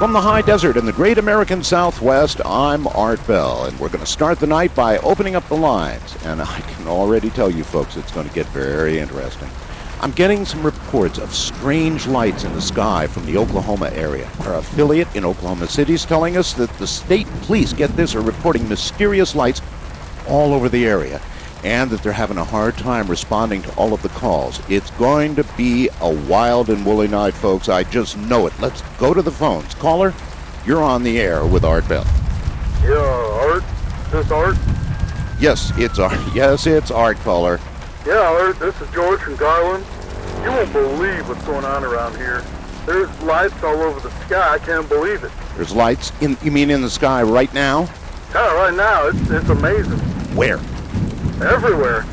From the high desert in the great American Southwest, I'm Art Bell, and we're going to start the night by opening up the lines. And I can already tell you folks it's going to get very interesting. I'm getting some reports of strange lights in the sky from the Oklahoma area. Our affiliate in Oklahoma City is telling us that the state police, get this, are reporting mysterious lights all over the area, and that they're having a hard time responding to all of the calls. It's going to be a wild and woolly night, folks. I just know it. Let's go to the phones. Caller, you're on the air with Art Bell. Yeah, Art? Is this Art? Yes, it's Art. Yes, it's Art, caller. Yeah, Art, this is George from Garland. You won't believe what's going on around here. There's lights all over the sky. I can't believe it. There's lights you mean in the sky right now? Yeah, right now. It's amazing. Where? Everywhere.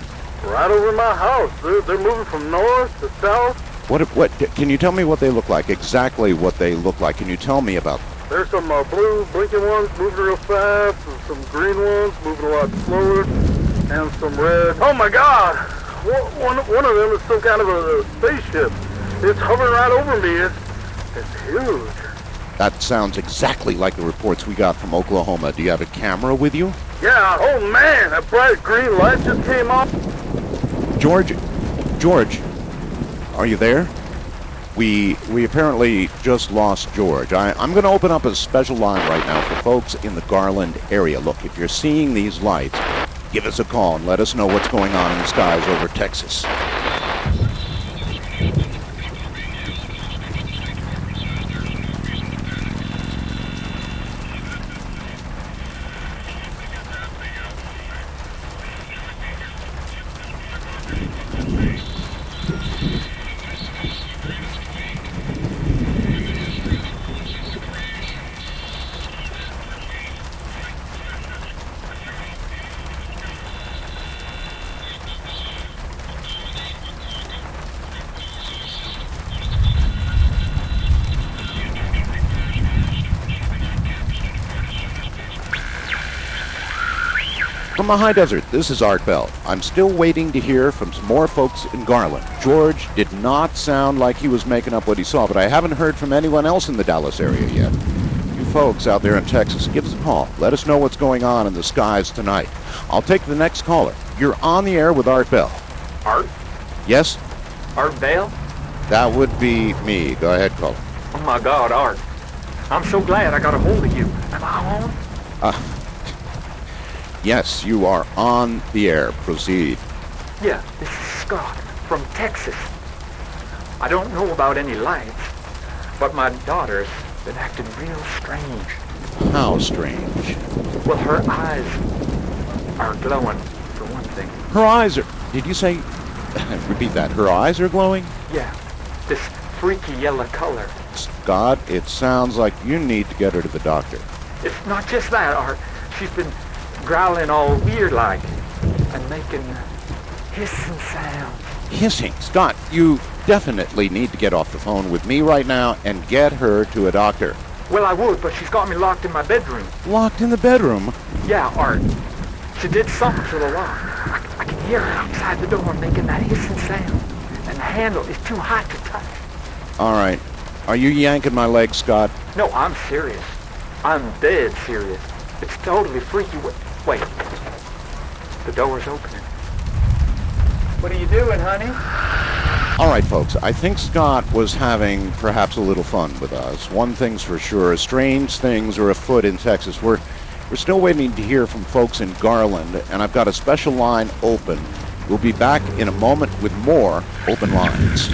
Right over my house. They're moving from north to south. What? Can you tell me what they look like? Exactly what they look like. Can you tell me about them? There's some blue blinking ones moving real fast, and some green ones moving a lot slower, and some red. Oh my God! One of them is some kind of a spaceship. It's hovering right over me. It's huge. That sounds exactly like the reports we got from Oklahoma. Do you have a camera with you? Yeah, oh man, that bright green light just came on. George, are you there? We apparently just lost George. I'm going to open up a special line right now for folks in the Garland area. Look, if you're seeing these lights, give us a call and let us know what's going on in the skies over Texas. From the high desert, this is Art Bell. I'm still waiting to hear from some more folks in Garland. George did not sound like he was making up what he saw, but I haven't heard from anyone else in the Dallas area yet. You folks out there in Texas, give us a call. Let us know what's going on in the skies tonight. I'll take the next caller. You're on the air with Art Bell. Art? Yes? Art Bell? That would be me. Go ahead, caller. Oh my God, Art. I'm so glad I got a hold of you. Am I on? Yes, you are on the air. Proceed. Yeah, this is Scott from Texas. I don't know about any lights, but my daughter's been acting real strange. How strange? Well, her eyes are glowing, for one thing. Her eyes are... Did you say... Repeat that. Her eyes are glowing? Yeah, this freaky yellow color. Scott, it sounds like you need to get her to the doctor. It's not just that, Art. She's been growling all weird-like and making hissing sounds. Hissing? Scott, you definitely need to get off the phone with me right now and get her to a doctor. Well, I would, but she's got me locked in my bedroom. Locked in the bedroom? Yeah, Art. She did something to the lock. I can hear her outside the door making that hissing sound, and the handle is too hot to touch. All right. Are you yanking my leg, Scott? No, I'm serious. I'm dead serious. It's totally freaky. Wait. The door's opening. What are you doing, honey? All right, folks. I think Scott was having perhaps a little fun with us. One thing's for sure. Strange things are afoot in Texas. We're still waiting to hear from folks in Garland, and I've got a special line open. We'll be back in a moment with more open lines.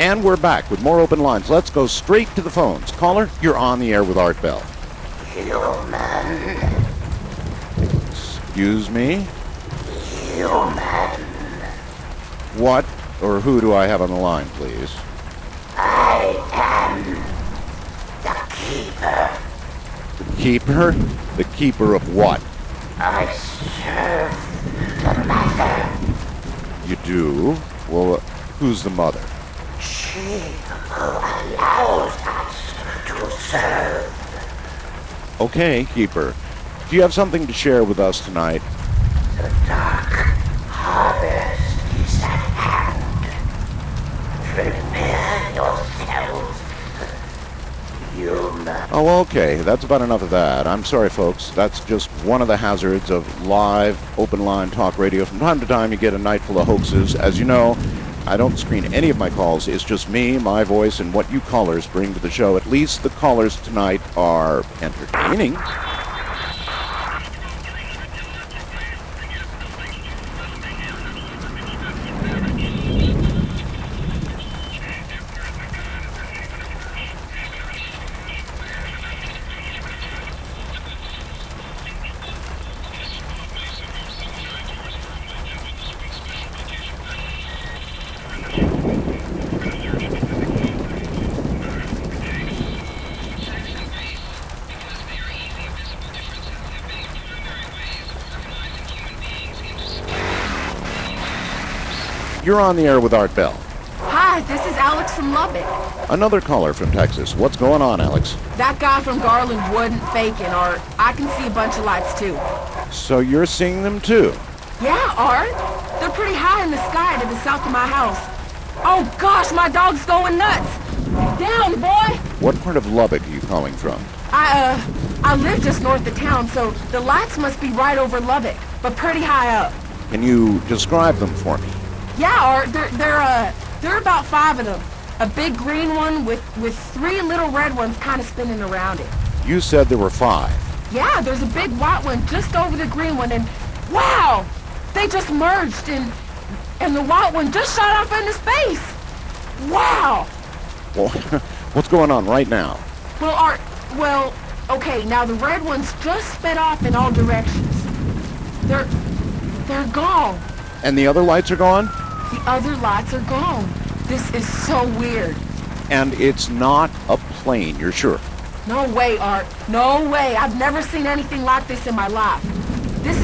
And we're back with more open lines. Let's go straight to the phones. Caller, you're on the air with Art Bell. Human. Excuse me? Human. What or who do I have on the line, please? I am the keeper. The keeper? The keeper of what? I serve the mother. You do? Well, who's the mother? She who allows us to serve. Okay, keeper. Do you have something to share with us tonight? The dark harvest is at hand. Prepare yourselves, human. Oh, okay. That's about enough of that. I'm sorry, folks. That's just one of the hazards of live, open-line talk radio. From time to time, you get a night full of hoaxes. As you know, I don't screen any of my calls. It's just me, my voice, and what you callers bring to the show. At least the callers tonight are entertaining. You're on the air with Art Bell. Hi, this is Alex from Lubbock. Another caller from Texas. What's going on, Alex? That guy from Garland wasn't faking, Art. I can see a bunch of lights, too. So you're seeing them, too? Yeah, Art. They're pretty high in the sky to the south of my house. Oh, gosh, my dog's going nuts. Down, boy. What part of Lubbock are you calling from? I live just north of town, so the lights must be right over Lubbock, but pretty high up. Can you describe them for me? Yeah, Art, there are about 5 of them. A big green one with 3 little red ones kind of spinning around it. You said there were 5. Yeah, there's a big white one just over the green one, and wow! They just merged, and the white one just shot off into space! Wow! Well, what's going on right now? Well, Art, okay, now the red ones just sped off in all directions. They're gone. And the other lights are gone? The other lights are gone. This is so weird. And it's not a plane, you're sure? No way, Art. No way. I've never seen anything like this in my life. This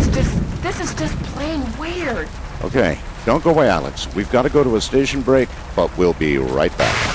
is just plain weird. Okay, don't go away, Alex. We've got to go to a station break, but we'll be right back.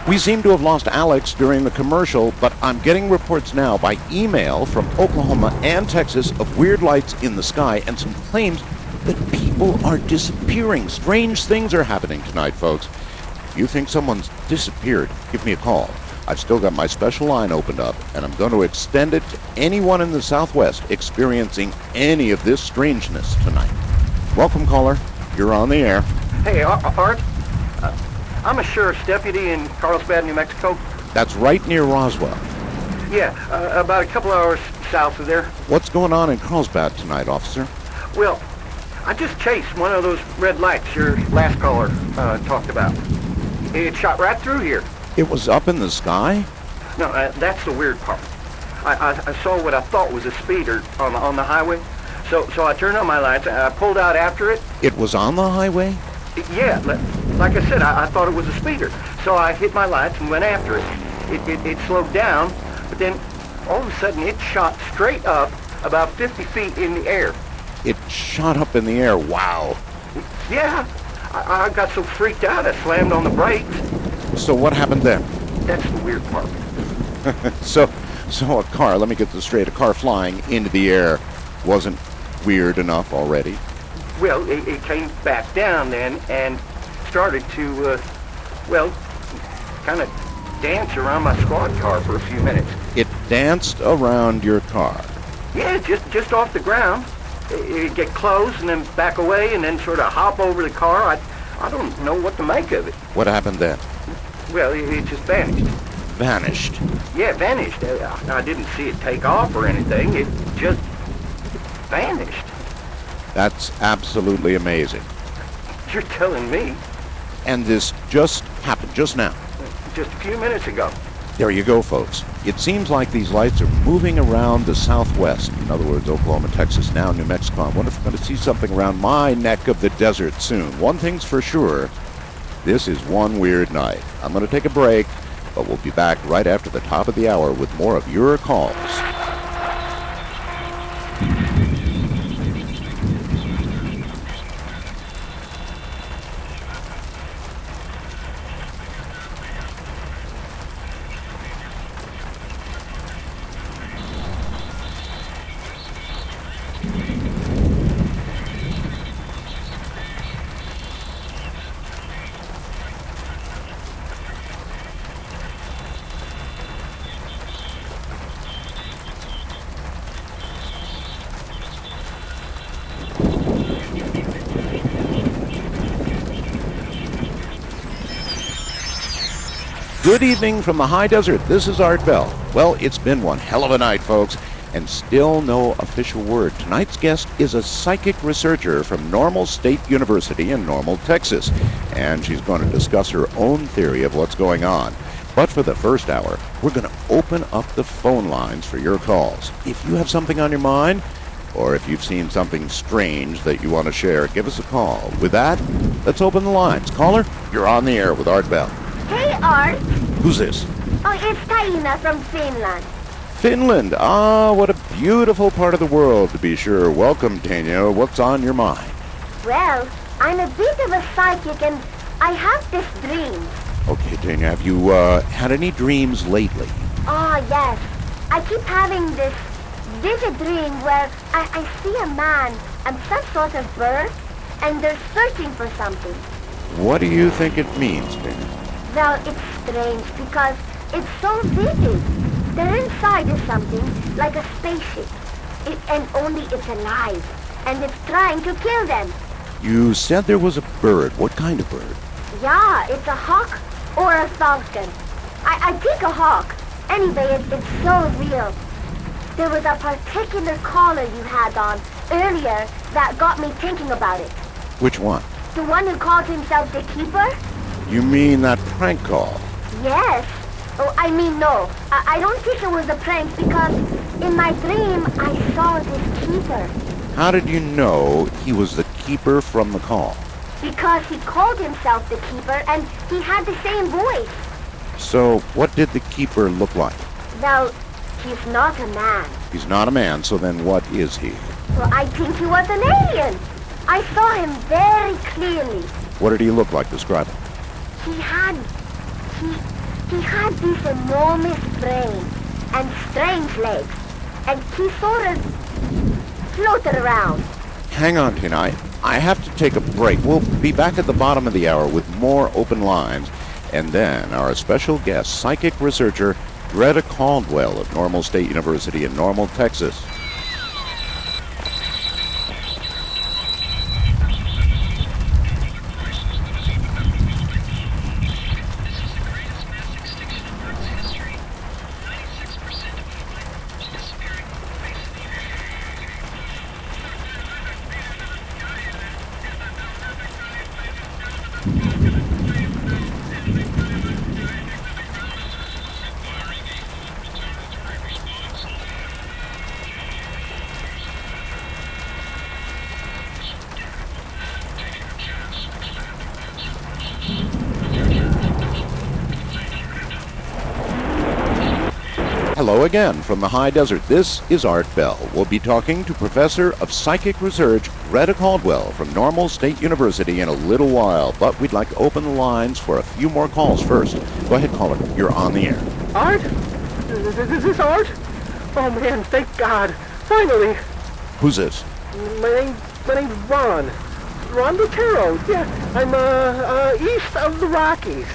We seem to have lost Alex during the commercial, but I'm getting reports now by email from Oklahoma and Texas of weird lights in the sky and some claims that people are disappearing. Strange things are happening tonight, folks. If you think someone's disappeared, give me a call. I've still got my special line opened up, and I'm going to extend it to anyone in the Southwest experiencing any of this strangeness tonight. Welcome, caller. You're on the air. Hey, Art. I'm a sheriff's deputy in Carlsbad, New Mexico. That's right near Roswell. Yeah, about a couple hours south of there. What's going on in Carlsbad tonight, officer? Well, I just chased one of those red lights your last caller talked about. It shot right through here. It was up in the sky? No, that's the weird part. I saw what I thought was a speeder on the highway. So I turned on my lights, and I pulled out after it. It was on the highway? Yeah, like I said, I thought it was a speeder. So I hit my lights and went after it. It slowed down, but then all of a sudden it shot straight up about 50 feet in the air. It shot up in the air. Wow. Yeah, I got so freaked out I slammed on the brakes. So what happened then? That's the weird part. So a car, let me get this straight, a car flying into the air wasn't weird enough already? Well, it came back down then and started to, kind of dance around my squad car for a few minutes. It danced around your car. Yeah, just off the ground. It'd get close and then back away and then sort of hop over the car. I don't know what to make of it. What happened then? Well, it just vanished. Vanished. Yeah, vanished. I didn't see it take off or anything. It just vanished. That's absolutely amazing. You're telling me. And this just happened just now. Just a few minutes ago. There you go, folks. It seems like these lights are moving around the southwest. In other words, Oklahoma, Texas, now New Mexico. I wonder if I'm going to see something around my neck of the desert soon. One thing's for sure, this is one weird night. I'm going to take a break, but we'll be back right after the top of the hour with more of your calls. Good evening from the high desert. This is Art Bell. Well, it's been one hell of a night, folks, and still no official word. Tonight's guest is a psychic researcher from Normal State University in Normal, Texas, and she's going to discuss her own theory of what's going on. But for the first hour, we're going to open up the phone lines for your calls. If you have something on your mind, or if you've seen something strange that you want to share, give us a call. With that, let's open the lines. Caller, you're on the air with Art Bell. Hey, Art. Who's this? Oh, it's Taina from Finland. Finland. Ah, what a beautiful part of the world, to be sure. Welcome, Taina. What's on your mind? Well, I'm a bit of a psychic and I have this dream. Okay, Taina, have you had any dreams lately? Oh, yes. I keep having this vivid dream where I see a man and some sort of bird and they're searching for something. What do you think it means, Taina? Well, it's strange because it's so vivid. Their inside is something like a spaceship. And only it's alive. And it's trying to kill them. You said there was a bird. What kind of bird? Yeah, it's a hawk or a falcon. I think a hawk. Anyway, it's so real. There was a particular caller you had on earlier that got me thinking about it. Which one? The one who called himself the Keeper? You mean that prank call? Yes. Oh, I mean, no. I don't think it was a prank because in my dream I saw this Keeper. How did you know he was the keeper from the call? Because he called himself the Keeper and he had the same voice. So, what did the keeper look like? Well, he's not a man. He's not a man, so then what is he? Well, I think he was an alien. I saw him very clearly. What did he look like? Describe him. He had this enormous brain and strange legs, and he sort of floated around. Hang on, Tina. I have to take a break. We'll be back at the bottom of the hour with more open lines, and then our special guest, psychic researcher Greta Caldwell of Normal State University in Normal, Texas. Hello again from the high desert. This is Art Bell. We'll be talking to Professor of Psychic Research Greta Caldwell from Normal State University in a little while, but we'd like to open the lines for a few more calls first. Go ahead, caller. You're on the air. Art? Is this Art? Oh man, thank God. Finally. Who's this? My name's Ron. Ron Botero. Yeah, I'm east of the Rockies.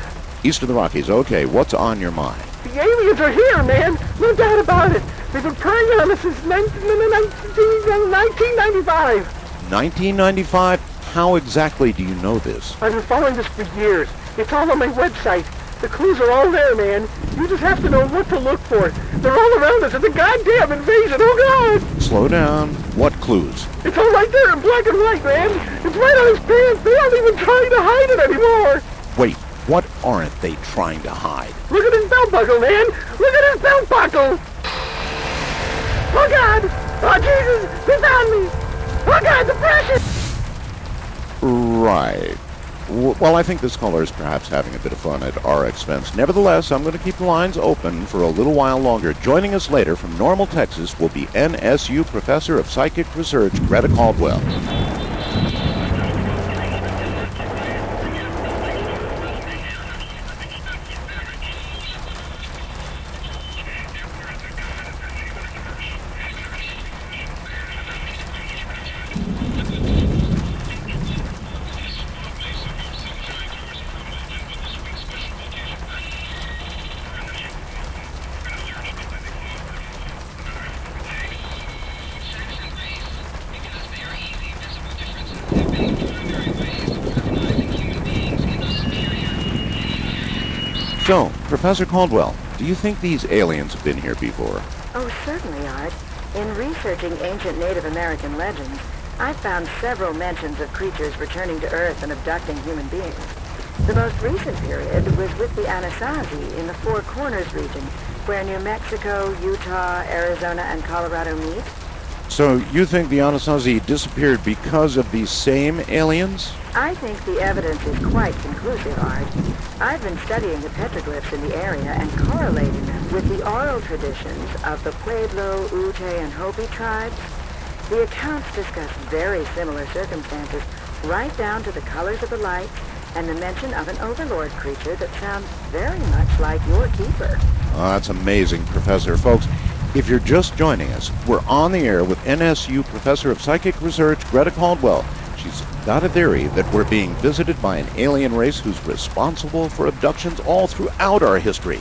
East of the Rockies. Okay, what's on your mind? The aliens are here, man. No doubt about it. They've been preying on us since 1995. 1995? How exactly do you know this? I've been following this for years. It's all on my website. The clues are all there, man. You just have to know what to look for. They're all around us. It's a goddamn invasion. Oh, God! Slow down. What clues? It's all right there in black and white, man. It's right on his pants. They aren't even trying to hide it anymore. Wait, what aren't they trying to hide? Look at his belt buckle, man. Look at his belt buckle. Oh, God. Oh, Jesus. They found me. Oh, God, the precious. Right. Well, I think this caller is perhaps having a bit of fun at our expense. Nevertheless, I'm going to keep the lines open for a little while longer. Joining us later from Normal, Texas will be NSU Professor of Psychic Research, Greta Caldwell. So, Professor Caldwell, do you think these aliens have been here before? Oh, certainly, Art. In researching ancient Native American legends, I found several mentions of creatures returning to Earth and abducting human beings. The most recent period was with the Anasazi in the Four Corners region, where New Mexico, Utah, Arizona, and Colorado meet. So, you think the Anasazi disappeared because of these same aliens? I think the evidence is quite conclusive, Art. I've been studying the petroglyphs in the area and correlating them with the oral traditions of the Pueblo, Ute, and Hopi tribes. The accounts discuss very similar circumstances, right down to the colors of the lights and the mention of an overlord creature that sounds very much like your keeper. Oh, that's amazing, Professor. Folks, if you're just joining us, we're on the air with NSU Professor of Psychic Research, Greta Caldwell. She's got a theory that we're being visited by an alien race who's responsible for abductions all throughout our history.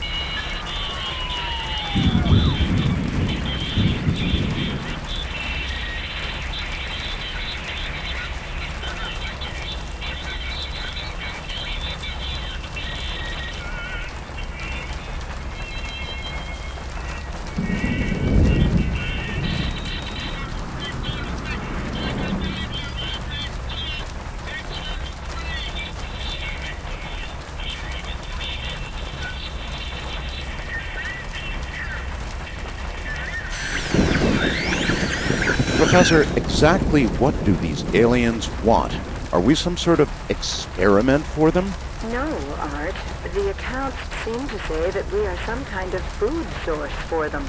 Professor, exactly what do these aliens want? Are we some sort of experiment for them? No, Art. The accounts seem to say that we are some kind of food source for them.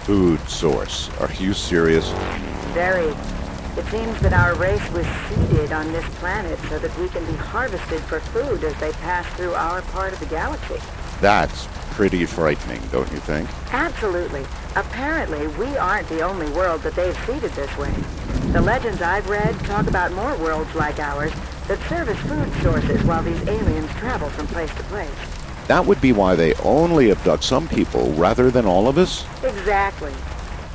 Food source? Are you serious? Very. It seems that our race was seeded on this planet so that we can be harvested for food as they pass through our part of the galaxy. That's pretty frightening, don't you think? Absolutely. Apparently, we aren't the only world that they've seeded this way. The legends I've read talk about more worlds like ours that serve as food sources while these aliens travel from place to place. That would be why they only abduct some people rather than all of us? Exactly.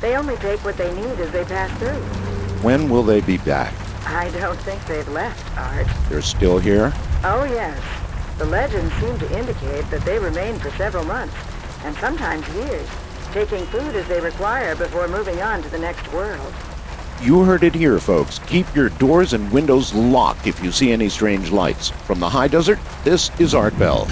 They only take what they need as they pass through. When will they be back? I don't think they've left, Art. They're still here? Oh, yes. The legends seem to indicate that they remain for several months, and sometimes years, taking food as they require before moving on to the next world. You heard it here, folks. Keep your doors and windows locked if you see any strange lights. From the high desert, this is Art Bell.